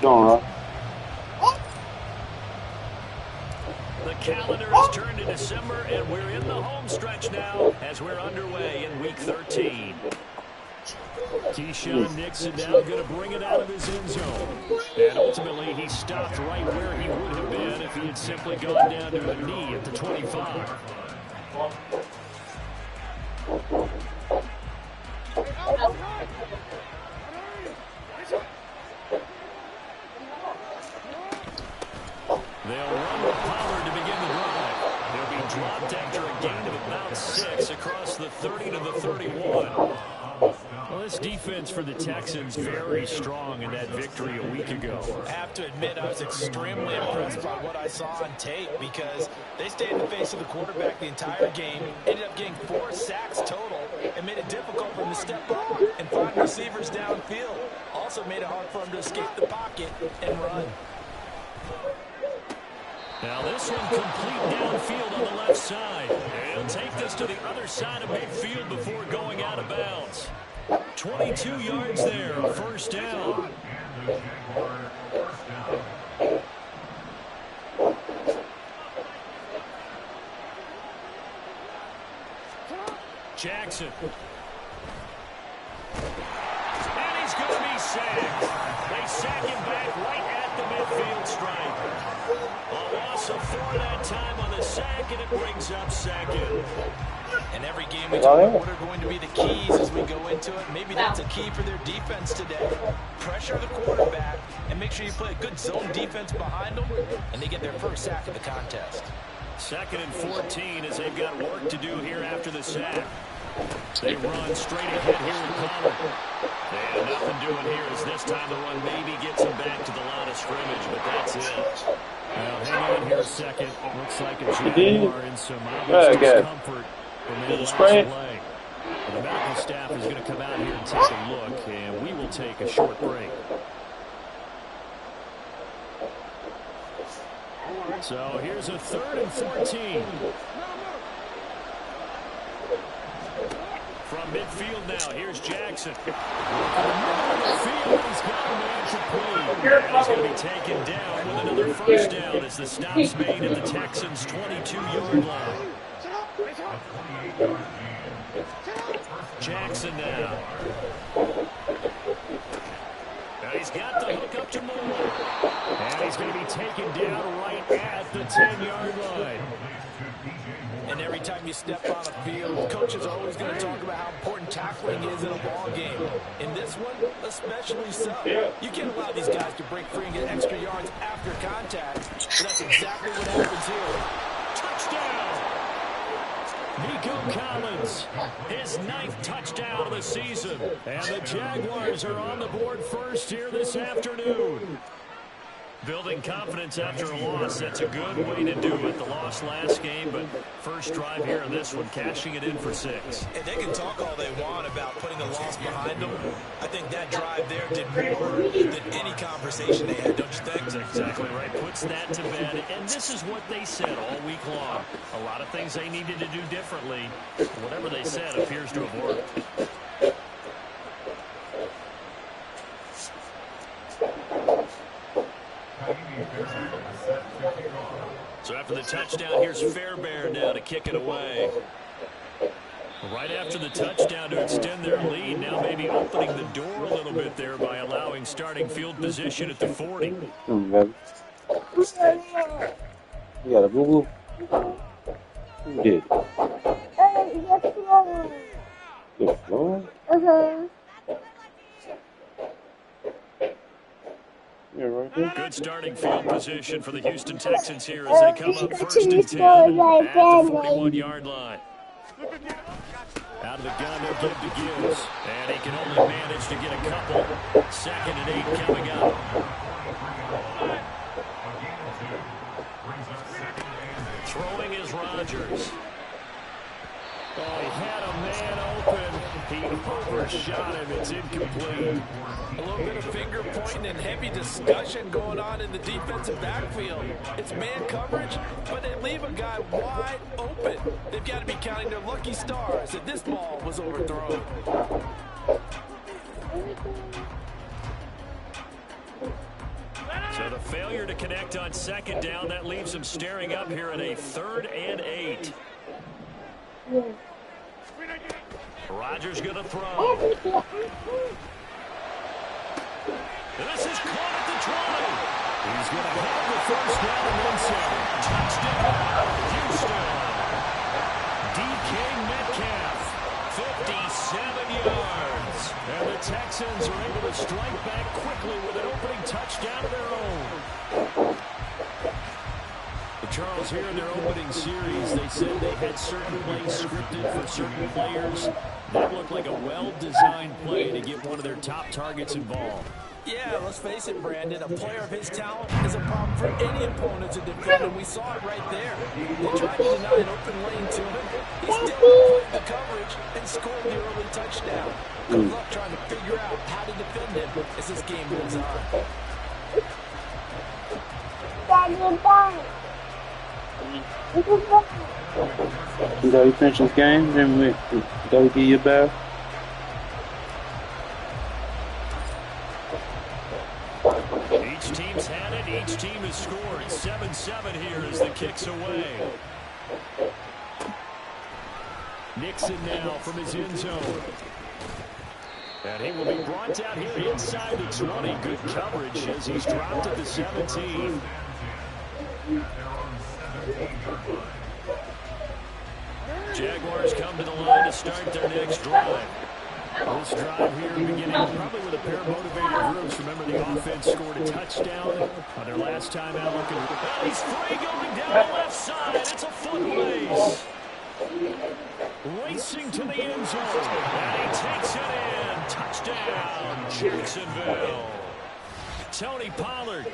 Going, The calendar has turned to December, and we're in the home stretch now as we're underway in Week 13. Keyshawn Nixon now going to bring it out of his end zone. And ultimately, he stopped right where he would have been if he had simply gone down to the knee at the 25. They'll run with Pollard to begin the drive. They'll be dropped after a gain of about 6 across the 30 to the 31. Well, this defense for the Texans very strong in that victory a week ago. I have to admit, I was extremely impressed by what I saw on tape because they stayed in the face of the quarterback the entire game, ended up getting 4 sacks total, and made it difficult for him to step up and find receivers downfield. Also made it hard for him to escape the pocket and run. Now this one complete downfield on the left side. He'll take this to the other side of midfield before going out of bounds. 22 yards there, first down. Jackson. And he's going to be sacked. They sack him back right at the midfield stripe. A loss of 4 that time on the sack, and it brings up second. In every game we talk about what are going to be the keys as we go into it. Maybe that's a key for their defense today. Pressure the quarterback and make sure you play a good zone defense behind them, and they get their first sack of the contest. 2nd and 14 as they've got work to do here after the sack. They run straight ahead here with Pollard. And nothing doing here as this time the run maybe gets him back to the line of scrimmage, but that's it. Well, hang on here a second. Looks like a Jaguar in some obvious discomfort from that last play. The medical staff is going to come out here and take a look, and we will take a short break. So here's a 3rd and 14. From midfield now, here's Jackson. From midfield, he's got a man complete. And he's going to be taken down with another first down as the stop's made at the Texans' 22-yard line. Jackson now. Now he's got the hook up to Moore. And he's going to be taken down right at the 10-yard line. And every time you step on a field, coaches are always going to talk about how important tackling is in a ball game. In this one, especially so. You can't allow these guys to break free and get extra yards after contact. But that's exactly what happens here. Touchdown! Nico Collins, his 9th touchdown of the season. And the Jaguars are on the board first here this afternoon. Building confidence after a loss, that's a good way to do it. The loss last game, but first drive here in this one, cashing it in for 6. And they can talk all they want about putting a loss behind them. I think that drive there did more than any conversation they had, don't you think? That's exactly right. Puts that to bed. And this is what they said all week long. A lot of things they needed to do differently. Whatever they said appears to have worked. So after the touchdown, here's Fairbairn now to kick it away. Right after the touchdown to extend their lead, now maybe opening the door a little bit there by allowing starting field position at the 40. You got a boo-boo? Who did? The floor? Yeah, right there. Good starting field position for the Houston Texans here as they come up 1st and 10 at the 41-yard line. Out of the gun, they'll give to Gibbs. And he can only manage to get a couple. 2nd and 8 coming up. Throwing is Rodgers. Oh, he had a man open. He overshot him. It's incomplete. A little bit of finger pointing and heavy discussion going on in the defensive backfield. It's man coverage, but they leave a guy wide open. They've got to be counting their lucky stars that this ball was overthrown. failure to connect on second down. That leaves them staring up here at a 3rd and 8. Rodgers going to throw. This is caught at the 20. He's going to have the first down and then some. Touchdown, Houston. DK Metcalf, 57 yards. And the Texans are able to strike back quickly with an opening touchdown of their own. Charles, here in their opening series, they said they had certain plays scripted for certain players. That looked like a well-designed play to get one of their top targets involved. Yeah, let's face it, Brandon. A player of his talent is a problem for any opponent to defend, and we saw it right there. They tried to deny an open lane to him. He still played the coverage and scored the early touchdown. Good luck trying to figure out how to defend him as this game moves on. You know, you finish this game, then we go get your bath. Each team's had it. Each team has scored. 7-7 here as the kick's away. Nixon now from his end zone. And he will be brought down here inside the 20. Good coverage as he's dropped at the 17. Jaguars come to the line to start their next drive. This drive here beginning probably with a pair of motivated groups. Remember, the offense scored a touchdown on their last time out. Looking, he's free going down the left side. It's a foot race. Racing to the end zone. And he takes it in. Touchdown, Jacksonville. Tony Pollard,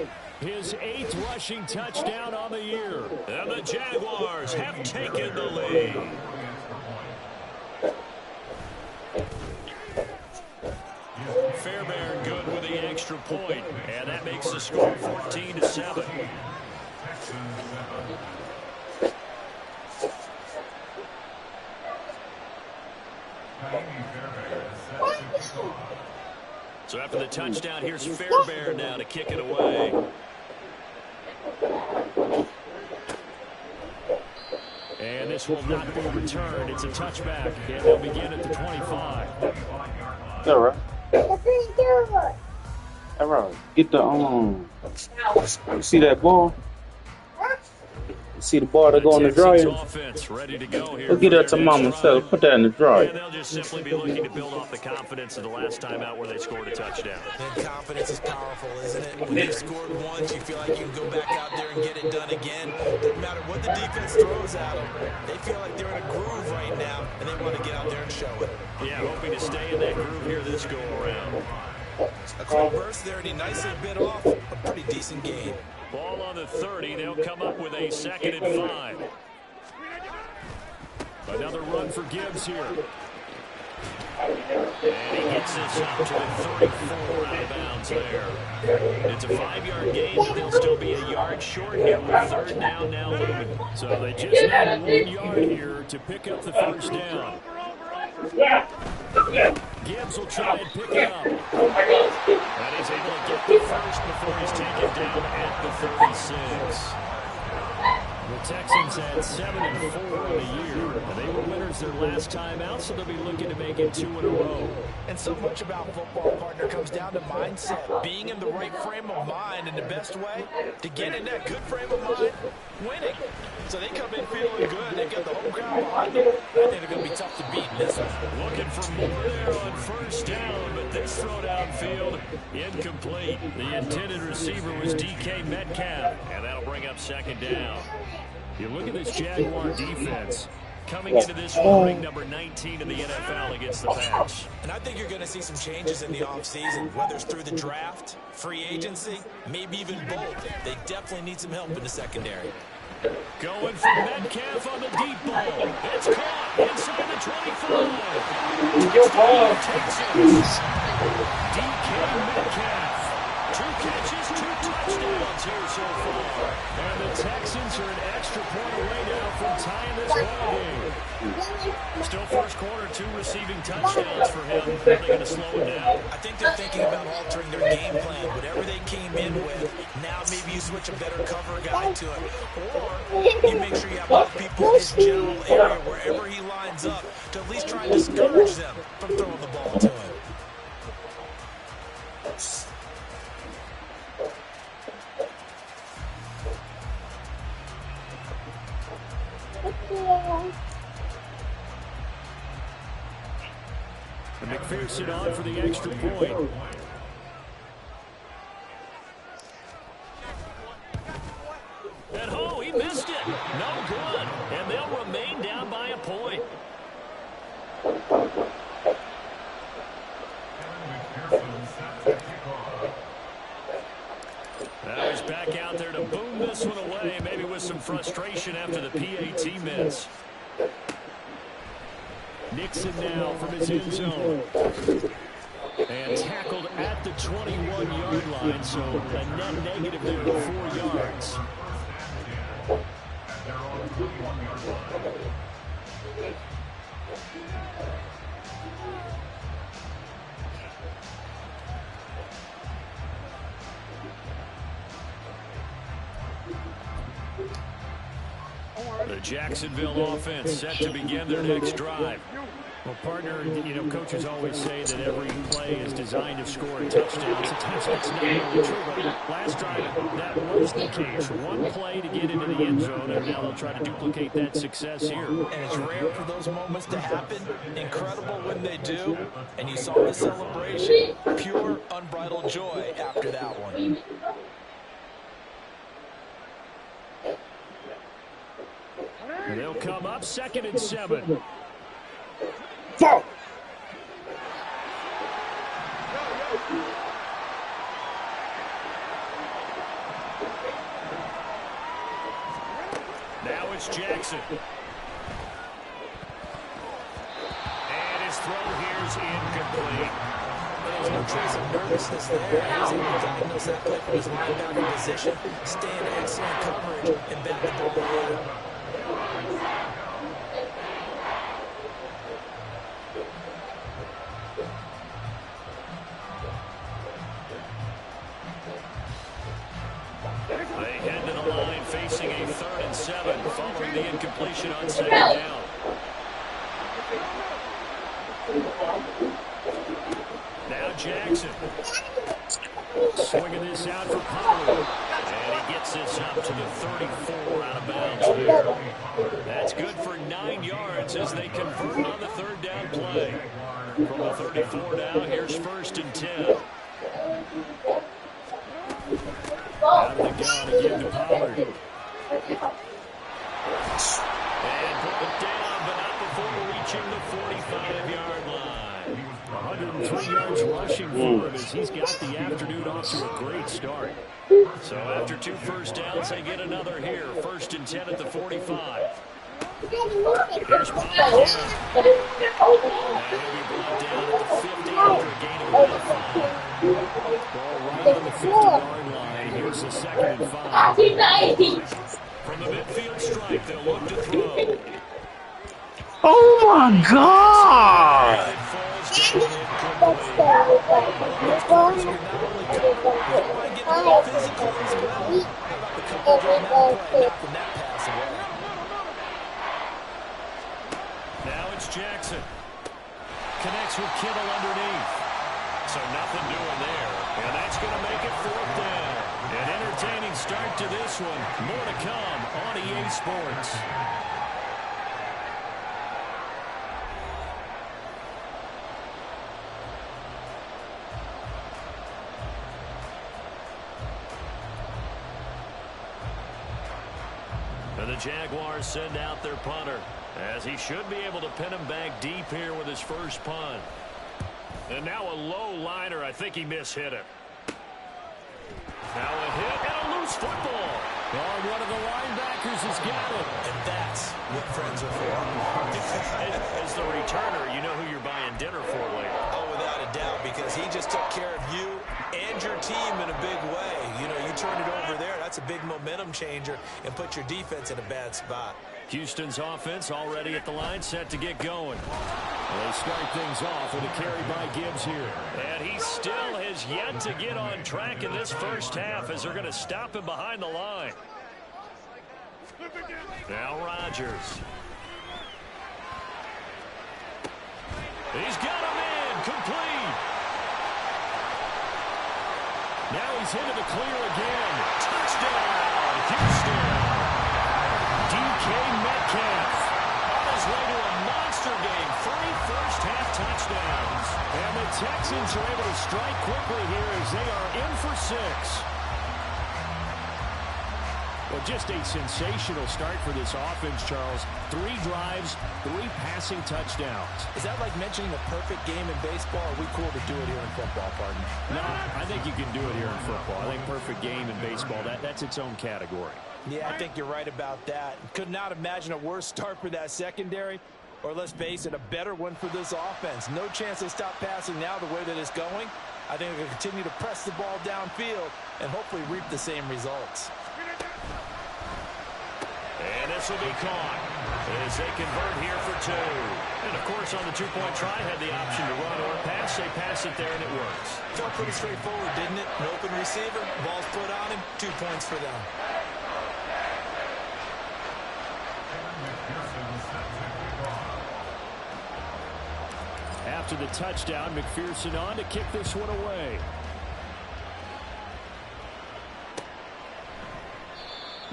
his 8th rushing touchdown on the year. And the Jaguars have taken the lead. Fairbairn good with the extra point, and that makes the score 14-7. So after the touchdown, here's Fairbairn now to kick it away. And this will not be returned. It's a touchback, and they'll begin at the 25. All right. All right. Get the you see that ball? You see the ball that go in the dryer? Ready to go here. We'll get that to mama, so put that in the dryer. And they'll just simply be looking to build off the confidence of the last time out where they scored a touchdown. And confidence is powerful, isn't it? When you've scored once, you feel like you can go back out there and get it done again. Doesn't matter what the defense throws at them. They feel like they're in a groove right now, and they want to get out there and show it. Yeah, hoping to stay in that groove here this go-around. A quick burst there, and he nicely bit off a pretty decent gain. Ball on the 30. They'll come up with a 2nd and 5. Another run for Gibbs here. And he gets this up to the 34 out of bounds there. It's a 5-yard gain, but they'll still be a yard short here with 3rd down now looming. So they just need 1 yard here to pick up the first down. Gibbs will try and pick it up. And he's able to get the first before he's taken down at the 36. The Texans had 7-4 on the year. They were winners their last time out, so they'll be looking to make it 2 in a row. And so much about football, partner, comes down to mindset. Being in the right frame of mind, and the best way to get in that good frame of mind, winning. So they come in feeling good. They got the home crowd behind them. I think they're going to be tough to beat in this one. Looking for more there on first down, but this throw downfield incomplete. The intended receiver was DK Metcalf, and that'll bring up 2nd down. You look at this Jaguar defense coming into this one, ranked number 19 in the NFL against the pass. And I think you're going to see some changes in the offseason, whether it's through the draft, free agency, maybe even both. They definitely need some help in the secondary. Going for Metcalf on the deep ball. It's caught inside the 25. Texans. DK Metcalf. 2 catches, 2 touchdowns here so far. And the Texans are an extra point away now from tying this ball game. Still first quarter, 2 receiving touchdowns for him. Are they going to slow it down? I think they're thinking about altering their game plan. Whatever they came in with, now maybe you switch a better cover guy to it. Or you make sure you have more people in his general area, wherever he lines up, to at least try and discourage them from throwing the ball to him. And McPherson on for the extra point. And oh, he missed it. No good. And they'll remain down by a point. Now he's back out there to boom this one away, maybe with some frustration after the PAT miss. Nixon now from his end zone. And tackled at the 21-yard line, so a net negative there of 4 yards. The Jacksonville offense set to begin their next drive. Well, partner, you know, coaches always say that every play is designed to score a touchdown. Sometimes that's not really true, but last drive, that was the case. One play to get into the end zone, and now they'll try to duplicate that success here. And it's rare for those moments to happen. Incredible when they do. And you saw the celebration. Pure, unbridled joy after that one. And they'll come up 2nd and 7. Fuck! Now it's Jackson. And his throw here's incomplete. There's no trace of nervousness there. He was able to diagnose that play from his linebacker position, stay in excellent coverage, and bat the ball away. They head to the line facing a 3rd and 7 following the incompletion on 2nd down. Now Jackson. Swinging this out for Pollard. And he gets this up to the 34 out of bounds there. That's good for 9 yards as they convert on the 3rd down play. From the 34 now, here's 1st and 10. Out of the gun again to Pollard. And put it down, but not before reaching the 45-yard line. 103 yards rushing for him as he's got the afternoon off to a great start. So after 2 first downs, they get another here. 1st and 10 at the 45. Here's Pollard. And he'll be brought down at the 50 after a gain of 5. Ball right on the 50-yard line. Here's the 2nd and 5. From the midfield stripe, they'll look to throw. Oh my God! Now it's Jackson. Connects with Kittle underneath. So nothing doing there. And that's going to make it 4th down. An entertaining start to this one. More to come on EA Sports. And the Jaguars send out their punter, as he should be able to pin him back deep here with his first punt. And now a low liner. I think he mishit it. Now a hit and a loose football. Oh, one of the linebackers has got it. And that's what friends are for. As the returner, you know who you're buying dinner for later. Oh, without a doubt, because he just took care of you and your team in a big way. You know, you turned it over there. That's a big momentum changer and put your defense in a bad spot. Houston's offense already at the line, set to get going. They start things off with a carry by Gibbs here. And he still has yet to get on track in this first half as they're going to stop him behind the line. Now Rodgers. He's got him in. Complete. Now he's into the clear again. Touchdown, Houston. DK Metcalf on his way to a monster game. 3 first-half touchdowns. And the Texans are able to strike quickly here as they are in for 6. Well, just a sensational start for this offense, Charles. 3 drives, 3 passing touchdowns. Is that like mentioning a perfect game in baseball? Or are we cool to do it here in football, partner? No, I think you can do it here in football. I think perfect game in baseball, that's its own category. Yeah, I think you're right about that. Could not imagine a worse start for that secondary, or let's face it, a better one for this offense. No chance they stop passing now the way that it's going. I think they'll continue to press the ball downfield and hopefully reap the same results. And this will be caught as they convert here for 2. And, of course, on the 2-point try, had the option to run or pass. They pass it there, and it works. Felt pretty straightforward, didn't it? An open receiver, ball's put on him, 2 points for them. After the touchdown, McPherson on to kick this one away.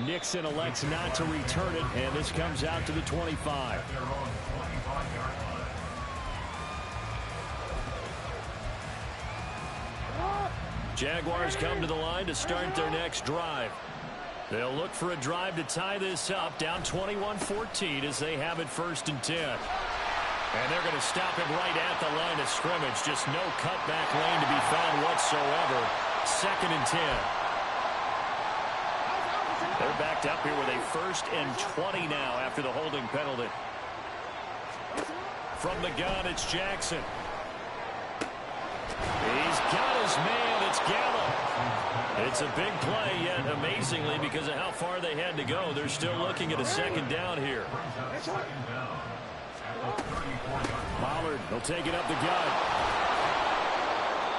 Nixon elects not to return it, and this comes out to the 25. Jaguars come to the line to start their next drive. They'll look for a drive to tie this up, down 21-14 as they have it 1st and 10. And they're going to stop him right at the line of scrimmage. Just no cutback lane to be found whatsoever. 2nd and 10. They're backed up here with a 1st and 20 now after the holding penalty. From the gun, it's Jackson. He's got his man. It's Gallup. It's a big play, yet amazingly, because of how far they had to go, they're still looking at a 2nd down here. Pollard, he'll take it up the gut.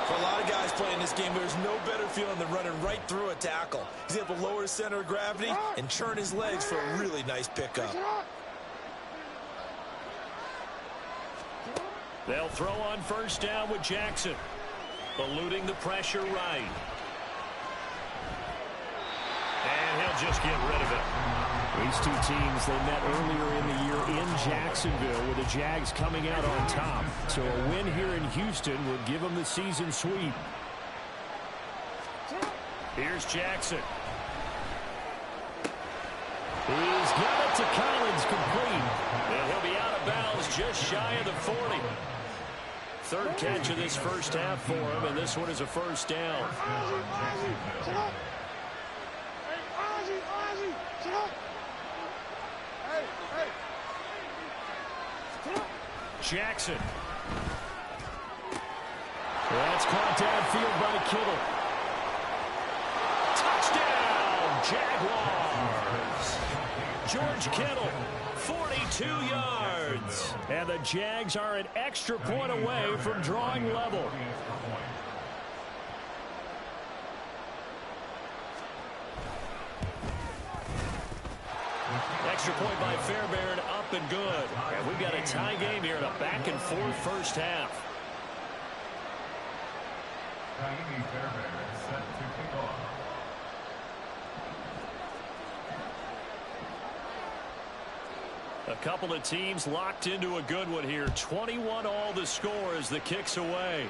For a lot of guys playing this game, there's no better feeling than running right through a tackle. He's able to lower his center of gravity and churn his legs for a really nice pickup. They'll throw on 1st down with Jackson. Eluding the pressure right. And he'll just get rid of it. These 2 teams, they met earlier in the year in Jacksonville with the Jags coming out on top. So a win here in Houston would give them the season sweep. Here's Jackson. He's got it to Collins, complete. And he'll be out of bounds just shy of the 40. 3rd catch of this first half for him, and this one is a 1st down. Jackson. That's caught downfield by Kittle. Touchdown, Jaguars. George Kittle, 42 yards. And the Jags are an extra point away from drawing level. Extra point by Fairbairn, up and good. And we've got a tie game here in a back-and-forth first half. A couple of teams locked into a good one here. 21 all the score as the kick's away.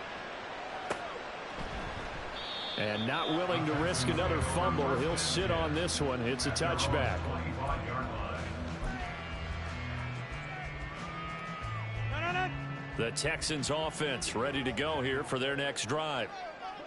And not willing to risk another fumble. He'll sit on this one. It's a touchback. The Texans offense ready to go here for their next drive.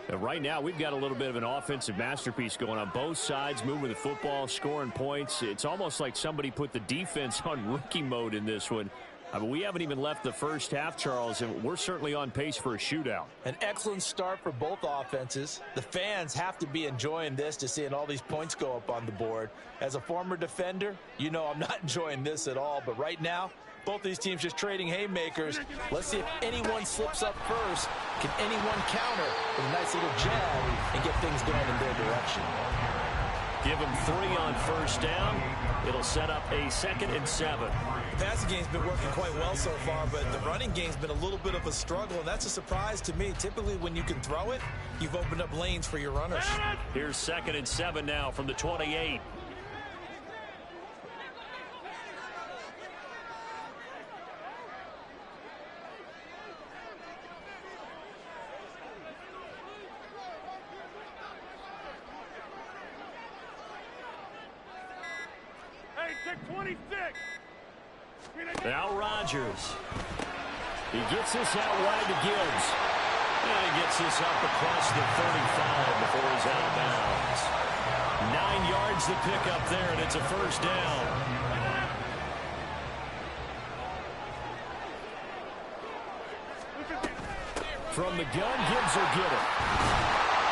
And right now we've got a little bit of an offensive masterpiece going on both sides, moving the football, scoring points. It's almost like somebody put the defense on rookie mode in this one. I mean, we haven't even left the first half, Charles, and we're certainly on pace for a shootout. An excellent start for both offenses. The fans have to be enjoying this to seeing all these points go up on the board. As a former defender, you know I'm not enjoying this at all. But right now, both these teams just trading haymakers. Let's see if anyone slips up first. Can anyone counter with a nice little jab and get things going in their direction? Give them 3 on first down. It'll set up a 2nd and 7. The passing game's been working quite well so far, but the running game's been a little bit of a struggle, and that's a surprise to me. Typically, when you can throw it, you've opened up lanes for your runners. Here's 2nd and 7 now from the 28. Now Rodgers. He gets this out wide to Gibbs. And he gets this up across the 35 before he's out of bounds. 9 yards to pick up there, and it's a first down. From the gun, Gibbs will get it.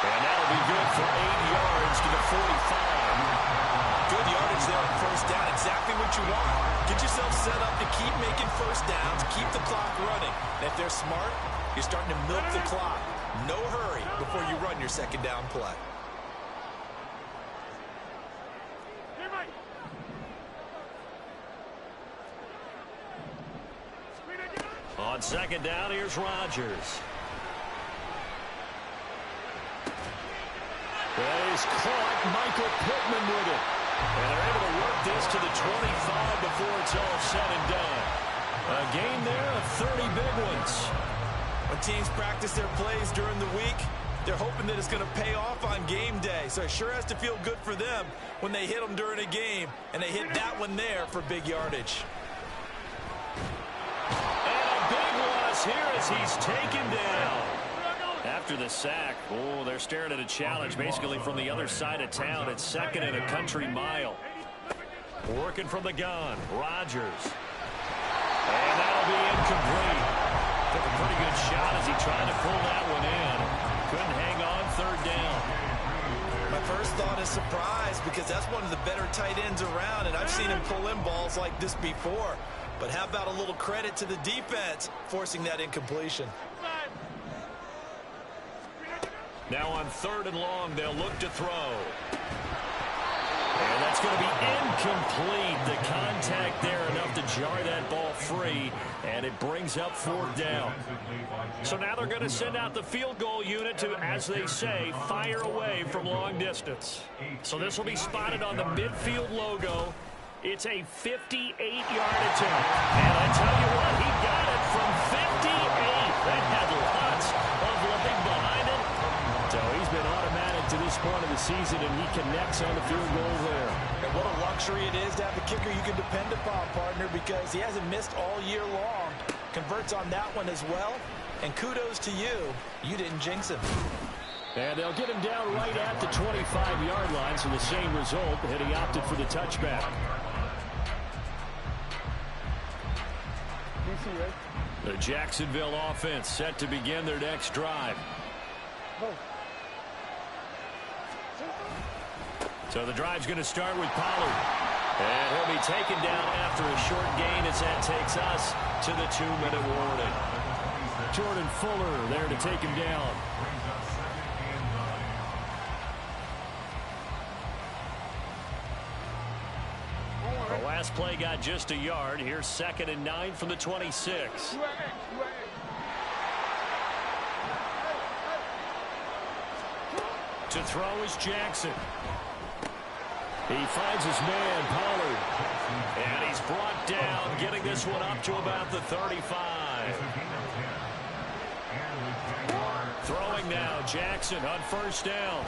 And that'll be good for 8 yards to the 45. Good yardage there on first down. Exactly what you want. Get yourself set up to keep making first downs, keep the clock running. And if they're smart, you're starting to milk the clock. No hurry before you run your second down play. On second down, here's Rodgers. Well, he's caught Michael Pittman with it. And they're able to work this to the 25 before it's all said and done. A game there of 30 big ones. When teams practice their plays during the week, they're hoping that it's going to pay off on game day. So it sure has to feel good for them when they hit them during a game. And they hit that one there for big yardage. And a big loss here as he's taken down. After the sack, oh, they're staring at a challenge basically from the other side of town. It's 2nd and a country mile. Working from the gun, Rodgers. And that'll be incomplete. Took a pretty good shot as he tried to pull that one in. Couldn't hang on 3rd down. My first thought is surprise because that's one of the better tight ends around, and I've seen him pull in balls like this before. But how about a little credit to the defense forcing that incompletion? Now on 3rd and long, they'll look to throw. And that's going to be incomplete. The contact there enough to jar that ball free, and it brings up 4th down. So now they're going to send out the field goal unit to, as they say, fire away from long distance. So this will be spotted on the midfield logo. It's a 58-yard attempt. And I tell you what, he got it from 58. That had lots of looking behind it. So he's been automatic to this point of the season, and he connects on the field goal there. And what a luxury it is to have a kicker you can depend upon, partner, because he hasn't missed all year long. Converts on that one as well. And kudos to you. You didn't jinx him. And they'll get him down right at the 25-yard line, so the same result, and he opted for the touchback. The Jacksonville offense set to begin their next drive. So the drive's going to start with Pollard. And he'll be taken down after a short gain as that takes us to the 2-minute warning. Jordan Fuller there to take him down. The last play got just a yard. Here's 2nd and 9 from the 26. To throw is Jackson. He finds his man, Pollard. And he's brought down, getting this one up to about the 35. Throwing now, Jackson on first down.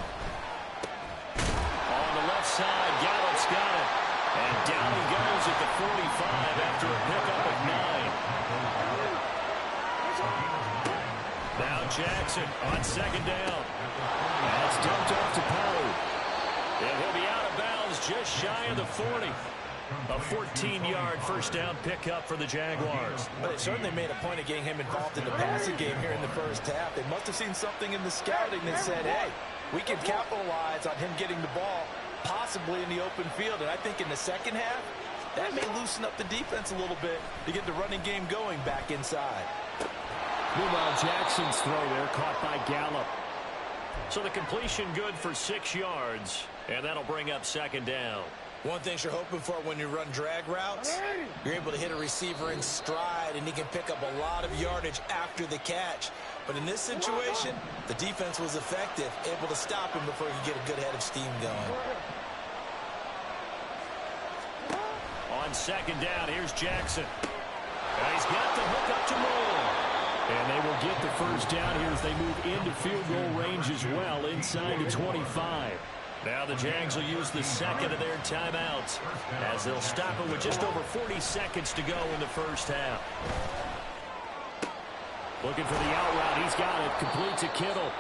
On the left side, Gallup's got it. And down he goes at the 45 after a pickup of 9. Now Jackson on second down. That's dumped off to Pollard. And he'll be out of bounds just shy of the 40. A 14-yard first down pickup for the Jaguars. But they certainly made a point of getting him involved in the passing game here in the first half. They must have seen something in the scouting that said, hey, we can capitalize on him getting the ball possibly in the open field. And I think in the second half, that may loosen up the defense a little bit to get the running game going back inside. Meanwhile, Jackson's throw there caught by Gallup. So the completion good for 6 yards, and that'll bring up second down. One thing you're hoping for when you run drag routes, you're able to hit a receiver in stride, and he can pick up a lot of yardage after the catch. But in this situation, the defense was effective, able to stop him before he could get a good head of steam going. On second down, here's Jackson. He's got the hook up to Moore. And they will get the first down here as they move into field goal range as well, inside the 25. Now the Jags will use the second of their timeouts as they'll stop it with just over 40 seconds to go in the first half. Looking for the out route. He's got it. Complete to Kittle.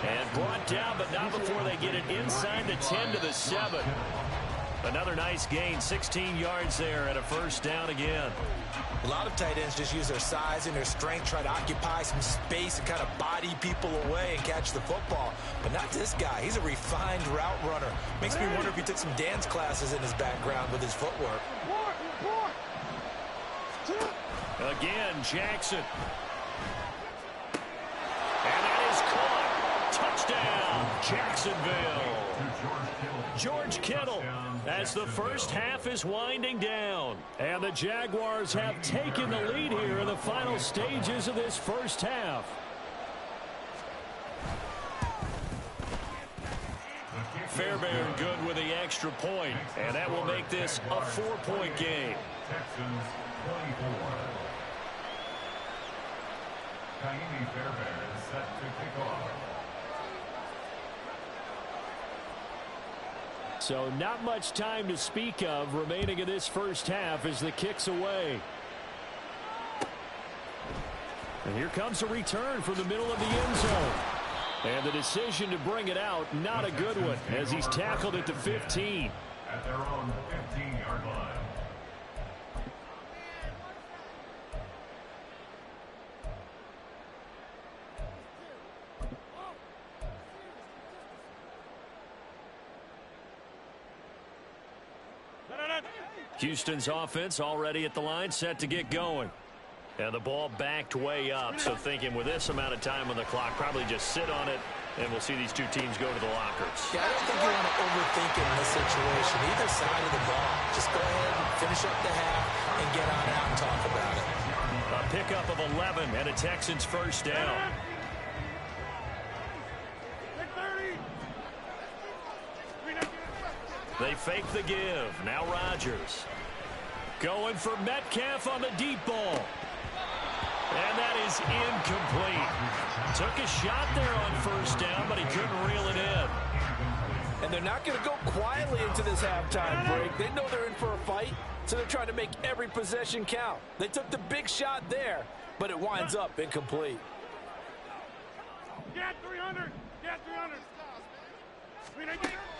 And brought down, but not before they get it inside the 10 to the 7. Another nice gain, 16 yards there and a first down again. A lot of tight ends just use their size and their strength, try to occupy some space and kind of body people away and catch the football. But not this guy. He's a refined route runner. Makes me wonder if he took some dance classes in his background with his footwork. Again, Jackson. And that is caught. Touchdown, Jacksonville. George Kittle as the first half is winding down. And the Jaguars have taken the lead here in the final stages of this first half. Fairbairn good with the extra point, and that will make this a 4-point game. Texans 24. Fairbairn is set to kick off. So not much time to speak of remaining in this first half as the kick's away. And here comes a return from the middle of the end zone. And the decision to bring it out, not a good one, as he's tackled at the 15. At their own 15-yard line. Houston's offense already at the line, set to get going. And the ball backed way up, so thinking with this amount of time on the clock, probably just sit on it, and we'll see these two teams go to the lockers. Yeah, I don't think you want to overthink it in this situation. Either side of the ball. Just go ahead and finish up the half and get on out and talk about it. A pickup of 11 and a Texans first down. They fake the give. Now Rodgers. Going for Metcalf on the deep ball. And that is incomplete. Took a shot there on first down, but he couldn't reel it in. And they're not going to go quietly into this halftime break. They know they're in for a fight, so they're trying to make every possession count. They took the big shot there, but it winds up incomplete. Get 300! Get 300!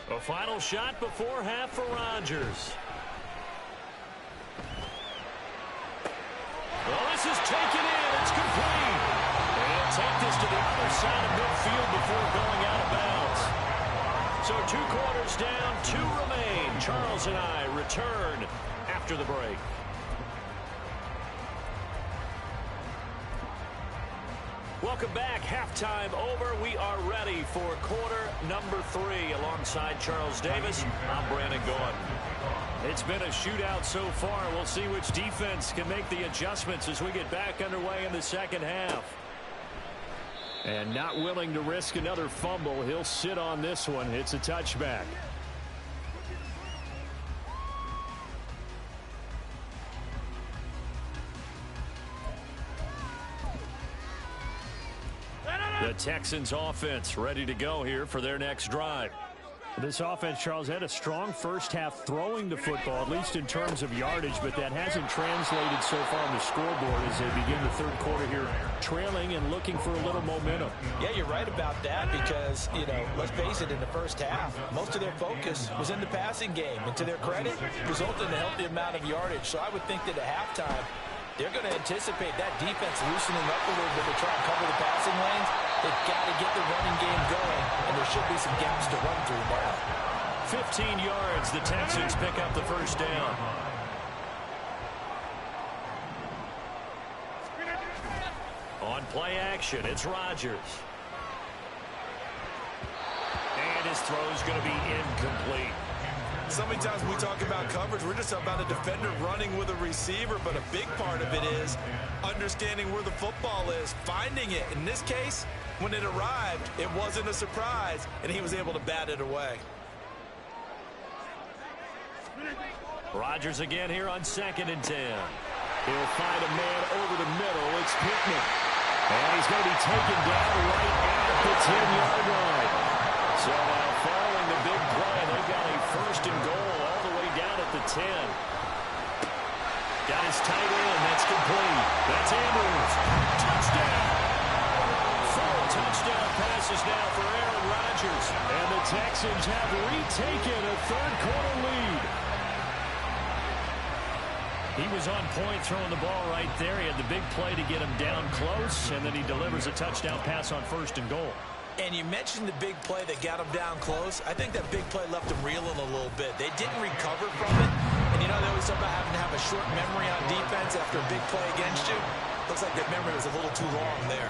A final shot before half for Rodgers. Well, this is taken in. It's complete. And take this to the other side of midfield before going out of bounds. So 2 quarters down, 2 remain. Charles and I return after the break. Welcome back. Halftime over. We are ready for quarter number 3 alongside Charles Davis. I'm Brandon Gordon. It's been a shootout so far. We'll see which defense can make the adjustments as we get back underway in the second half. And not willing to risk another fumble. He'll sit on this one. It's a touchback. The Texans offense ready to go here for their next drive. This offense, Charles, had a strong first half throwing the football, at least in terms of yardage, but that hasn't translated so far on the scoreboard as they begin the third quarter here trailing and looking for a little momentum. Yeah, you're right about that because, let's face it, in the first half, most of their focus was in the passing game. And to their credit, resulted in a healthy amount of yardage. So I would think that at halftime, they're going to anticipate that defense loosening up a little bit to try and cover the passing lanes. They've got to get the running game going, and there should be some gaps to run through now. 15 yards, the Texans pick up the first down. On play action, it's Rodgers. And his throw's going to be incomplete. So many times when we talk about coverage, we're just about a defender running with a receiver, but a big part of it is understanding where the football is, finding it. In this case, when it arrived, it wasn't a surprise, and he was able to bat it away. Rodgers again here on 2nd and 10. He'll find a man over the middle. It's Pittman. And he's going to be taken down right at the 10-yard line. So now following the big play, they've got a 1st and goal all the way down at the 10. Got his tight end. That's complete. That's Andrews. Touchdown. 4 touchdown passes now for Aaron Rodgers. And the Texans have retaken a third-quarter lead. He was on point throwing the ball right there. He had the big play to get him down close, and then he delivers a touchdown pass on 1st and goal. And you mentioned the big play that got him down close. I think that big play left him reeling a little bit. They didn't recover from it. And they always talk about having to have a short memory on defense after a big play against you. Looks like that memory was a little too long there.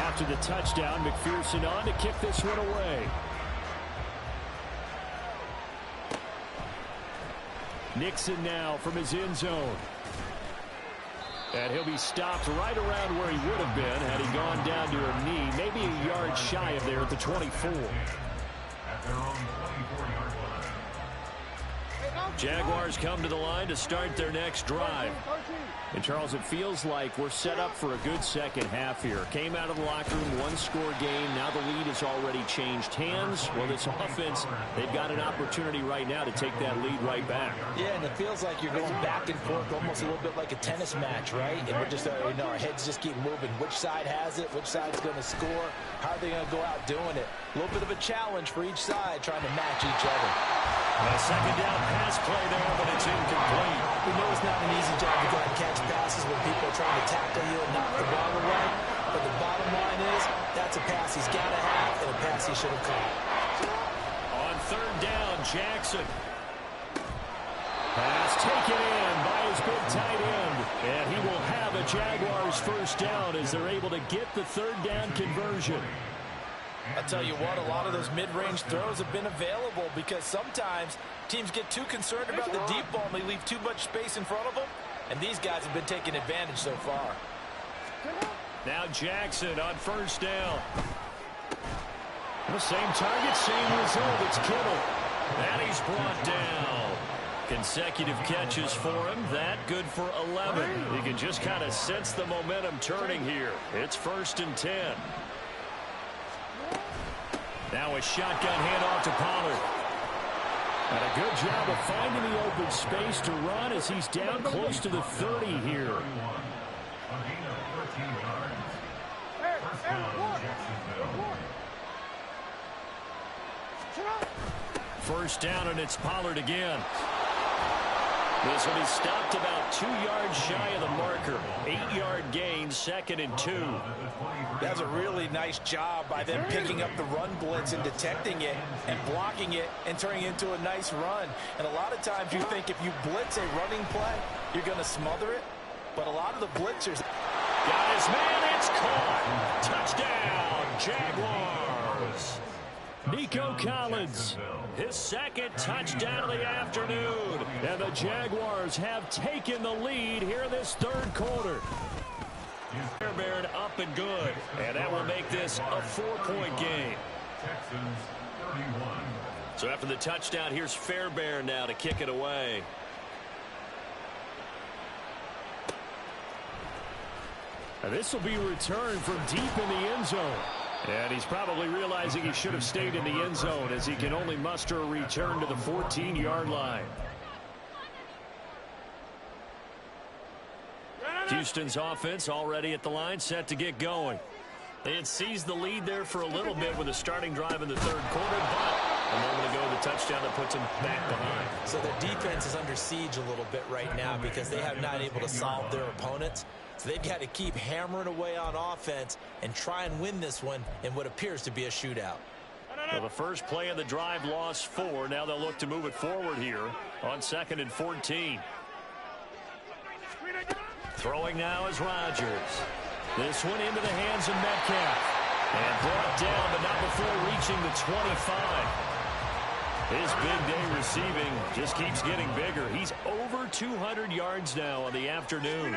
After the touchdown, McPherson on to kick this one away. Nixon now from his end zone. And he'll be stopped right around where he would have been had he gone down to a knee, maybe a yard shy of there at the 24. At their own 24-yard line. Jaguars come to the line to start their next drive. And, Charles, it feels like we're set up for a good second half here. Came out of the locker room, one-score game. Now the lead has already changed hands. Well, this offense, they've got an opportunity right now to take that lead right back. Yeah, and it feels like you're going back and forth almost a little bit like a tennis match, right? And we're just, our heads just keep moving. Which side has it? Which side's going to score? How are they going to go out doing it? A little bit of a challenge for each side trying to match each other. A second down pass play there, but it's incomplete. We know it's not an easy job to go and catch passes when people are trying to tackle you and knock the ball away. But the bottom line is, that's a pass he's got to have and a pass he should have caught. On 3rd down, Jackson. Pass taken in by his big tight end. And he will have a Jaguars 1st down as they're able to get the 3rd down conversion. I'll tell you what, a lot of those mid-range throws have been available because sometimes teams get too concerned about the deep ball and they leave too much space in front of them. And these guys have been taking advantage so far. Now Jackson on 1st down. The same target, same result. It's Kittle. And he's brought down. Consecutive catches for him. That good for 11. You can just kind of sense the momentum turning here. It's 1st and 10. Now a shotgun handoff to Pollard. And a good job of finding the open space to run as he's down close to the 30 here. A gain of 13 yards. First down, Jacksonville. 1st down, and it's Pollard again. This one, he stopped about 2 yards shy of the marker. 8-yard gain, 2nd and 2. That's a really nice job by them picking up the run blitz and detecting it and blocking it and turning it into a nice run. And a lot of times you think if you blitz a running play, you're going to smother it. But a lot of the blitzers... Got his man, it's caught. Touchdown, Jaguars. Nico Collins, his 2nd touchdown of the afternoon. And the Jaguars have taken the lead here in this 3rd quarter. Fairbairn up and good. And that will make this a 4-point game. Texans 31. So after the touchdown, here's Fairbairn now to kick it away. And this will be returned from deep in the end zone. And he's probably realizing he should have stayed in the end zone as he can only muster a return to the 14-yard line. Houston's offense already at the line, set to get going. They had seized the lead there for a little bit with a starting drive in the third quarter, but a moment ago the touchdown that puts them back behind. So their defense is under siege a little bit right now because they have not able to solve their opponents. So they've got to keep hammering away on offense and try and win this one in what appears to be a shootout. Well, the first play of the drive lost 4. Now they'll look to move it forward here on 2nd and 14. Throwing now is Rodgers. This one into the hands of Metcalf. And brought down, but not before reaching the 25. His big day receiving just keeps getting bigger. He's over 200 yards now on the afternoon.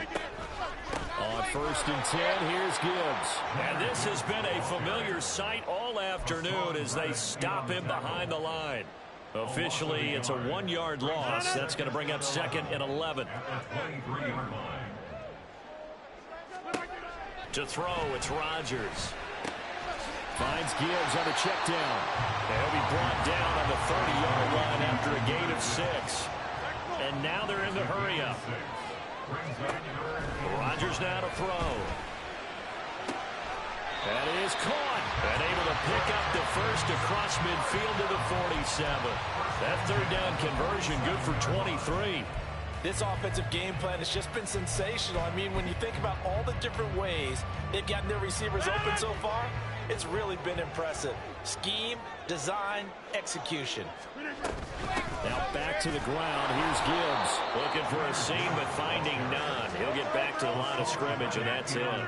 On 1st and 10, here's Gibbs. And this has been a familiar sight all afternoon as they stop him behind the line. Officially, it's a 1-yard loss. That's going to bring up 2nd and 11. To throw, it's Rodgers. Finds Gibbs on the check down. And he'll be brought down on the 30-yard line after a gain of 6. And now they're in the hurry-up. Rodgers now to throw. That is caught. And able to pick up the first across midfield to the 47. That 3rd down conversion good for 23. This offensive game plan has just been sensational. I mean, when you think about all the different ways they've gotten their receivers open so far, it's really been impressive. Scheme, design, execution. Now back to the ground. Here's Gibbs looking for a seam but finding none. He'll get back to the line of scrimmage, and that's it.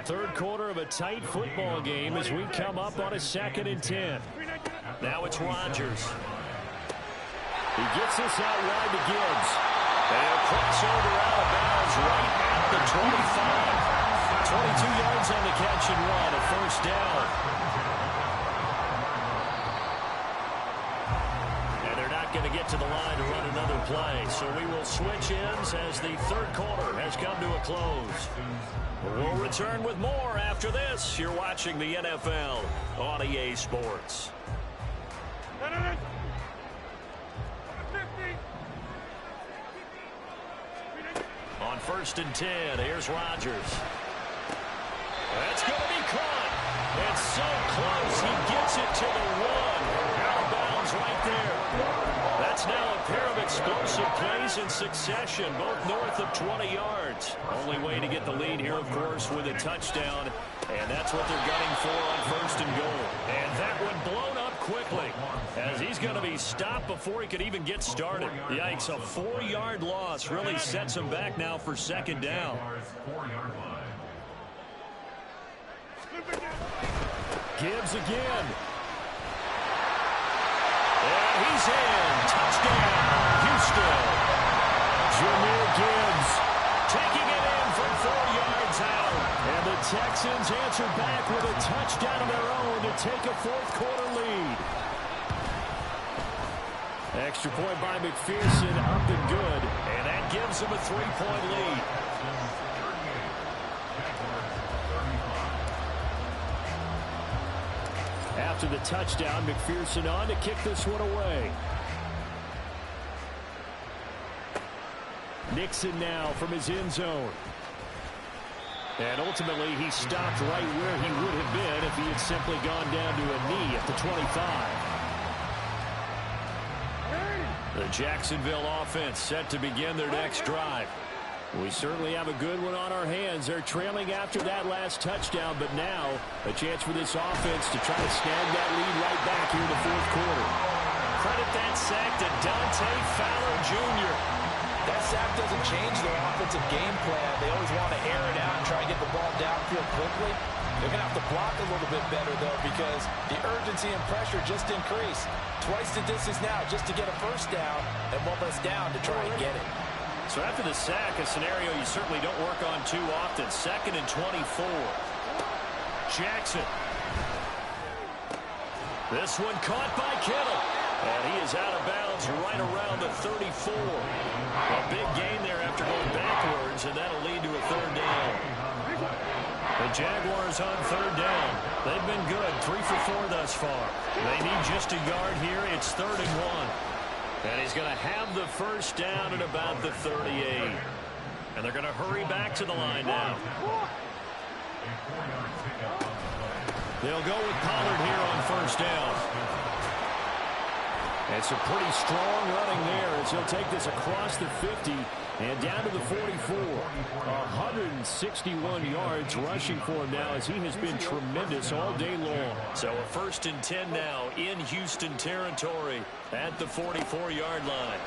Third quarter of a tight football game as we come up on a 2nd and 10. Now it's Rodgers. He gets this out wide to Gibbs. And he'll cross over out of bounds right at the 25. 22 yards on the catch and run, a 1st down. And they're not going to get to the line to run another play. So we will switch ends as the third quarter has come to a close. We'll return with more after this. You're watching the NFL on EA Sports. On 1st and 10, here's Rodgers. That's going to be caught. It's so close. He gets it to the 1. Out of bounds right there. That's now a pair of explosive plays in succession, both north of 20 yards. Only way to get the lead here, of course, with a touchdown. And that's what they're gunning for on 1st and goal. And that one blown up quickly as he's going to be stopped before he could even get started. Yikes, a 4-yard loss really sets him back now for 2nd down. Gibbs again. And he's in. Touchdown, Houston. Jahmyr Gibbs taking it in from 4 yards out. And the Texans answer back with a touchdown of their own to take a 4th quarter lead. Extra point by McPherson, up and good. And that gives them a 3-point lead. After the touchdown, McPherson on to kick this one away. Nixon now from his end zone. And ultimately, he stopped right where he would have been if he had simply gone down to a knee at the 25. The Jacksonville offense set to begin their next drive. We certainly have a good one on our hands. They're trailing after that last touchdown, but now a chance for this offense to try to snag that lead right back here in the 4th quarter. Credit that sack to Dante Fowler Jr. That sack doesn't change their offensive game plan. They always want to air it out and try to get the ball downfield quickly. They're going to have to block a little bit better, though, because the urgency and pressure just increase. Twice the distance now just to get a 1st down and 1 less down to try and get it. So after the sack, a scenario you certainly don't work on too often. 2nd and 24. Jackson. This one caught by Kittle. And he is out of bounds right around the 34. A big gain there after going backwards, and that'll lead to a 3rd down. The Jaguars on 3rd down. They've been good, 3 for 4 thus far. They need just a yard here. It's 3rd and 1. And he's going to have the first down at about the 38. And they're going to hurry back to the line now. They'll go with Pollard here on first down. It's a pretty strong running there as he'll take this across the 50 and down to the 44. 161 yards rushing for him now as he has been tremendous all day long. So a 1st and 10 now in Houston territory at the 44-yard line.